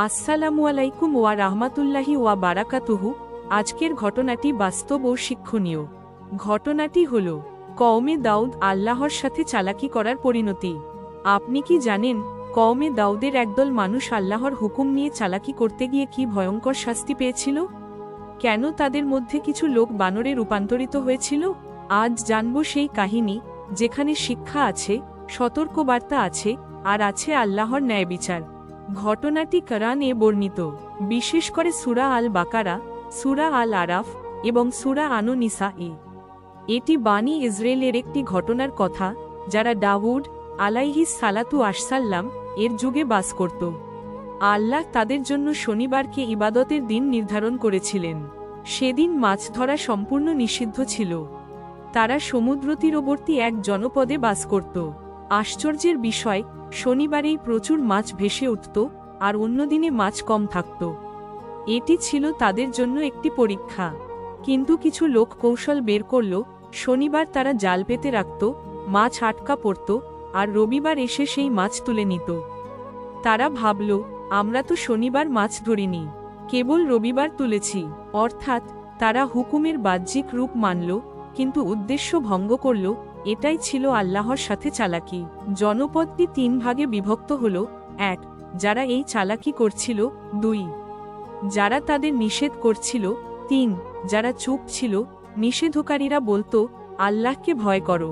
আসসালামু আলাইকুম ওয়া রাহমাতুল্লাহি ওয়া বারাকাতুহু। আজকের ঘটনাটি বাস্তব ও শিক্ষণীয়। ঘটনাটি হল কওমে দাউদ আল্লাহর সাথে চালাকি করার পরিণতি। আপনি কি জানেন কওমে দাউদের একদল মানুষ আল্লাহর হুকুম নিয়ে চালাকি করতে গিয়ে কি ভয়ঙ্কর শাস্তি পেয়েছিল? কেন তাদের মধ্যে কিছু লোক বানরে রূপান্তরিত হয়েছিল? আজ জানব সেই কাহিনী, যেখানে শিক্ষা আছে, সতর্কবার্তা আছে, আর আছে আল্লাহর ন্যায় বিচার। ঘটনাটি কোরআনে বর্ণিত, বিশেষ করে সূরা আল বাকারা, সূরা আল আরাফ এবং সূরা আন-নিসা-এ। এটি বানি ইসরায়েলের একটি ঘটনার কথা, যারা দাউদ আলাইহিস সালাতু ওয়াসসালাম এর যুগে বাস করত। আল্লাহ তাদের জন্য শনিবারকে ইবাদতের দিন নির্ধারণ করেছিলেন। সেদিন মাছ ধরা সম্পূর্ণ নিষিদ্ধ ছিল। তারা সমুদ্র তীরবর্তী এক জনপদে বাস করত। আশ্চর্যের বিষয়, শনিবারেই প্রচুর মাছ ভেসে উঠত, আর অন্য দিনে মাছ কম থাকত। এটি ছিল তাদের জন্য একটি পরীক্ষা। কিন্তু কিছু লোক কৌশল বের করল। শনিবার তারা জাল পেতে রাখত, মাছ আটকা পড়ত, আর রবিবার এসে সেই মাছ তুলে নিত। তারা ভাবল, আমরা তো শনিবার মাছ ধরিনি, কেবল রবিবার তুলেছি। অর্থাৎ তারা হুকুমের বাহ্যিক রূপ মানল, কিন্তু উদ্দেশ্য ভঙ্গ করল। এটাই ছিল আল্লাহর সাথে চালাকি। জনপদটি 3 ভাগে বিভক্ত হল: 1. যারা এই চালাকি করছিল, 2. যারা তাদের নিষেধ করছিল, 3. যারা চুপ ছিল। নিষেধকারীরা বলতো, আল্লাহকে ভয় করো,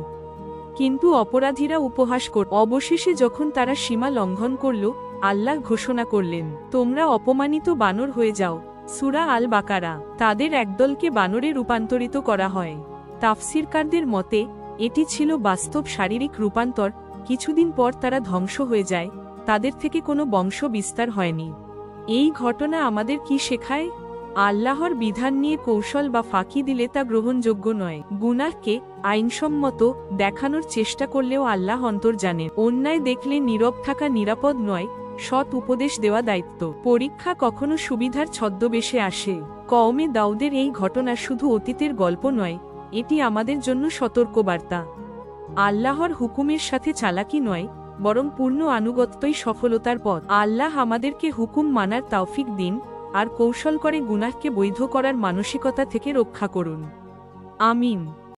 কিন্তু অপরাধীরা উপহাস করত। অবশেষে যখন তারা সীমা লঙ্ঘন করল, আল্লাহ ঘোষণা করলেন, তোমরা অপমানিত বানর হয়ে যাও। সূরা আল বাকারা। তাদের একদলকে বানরে রূপান্তরিত করা হয়। তাফসীরকারদের মতে এটি ছিল বাস্তব শারীরিক রূপান্তর। কিছুদিন পর তারা ধ্বংস হয়ে যায়, তাদের থেকে কোনো বংশ বিস্তার হয়নি। এই ঘটনা আমাদের কি শেখায়? আল্লাহর বিধান নিয়ে কৌশল বা ফাঁকি দিলে তা গ্রহণযোগ্য নয়। গুনাহকে আইনসম্মত দেখানোর চেষ্টা করলেও আল্লাহ অন্তর জানেন। অন্যায় দেখলে নীরব থাকা নিরাপদ নয়, সৎ উপদেশ দেওয়া দায়িত্ব। পরীক্ষা কখনো সুবিধার ছদ্মবেশে আসে। কওমে দাউদের এই ঘটনা শুধু অতীতের গল্প নয়, এটি আমাদের জন্য সতর্কবার্তা। আল্লাহর হুকুমের সাথে চালাকি নয়, বরং পূর্ণ আনুগত্যই সফলতার পথ। আল্লাহ আমাদেরকে হুকুম মানার তৌফিক দিন, আর কৌশল করে গুনাহকে বৈধ করার মানসিকতা থেকে রক্ষা করুন। আমিন।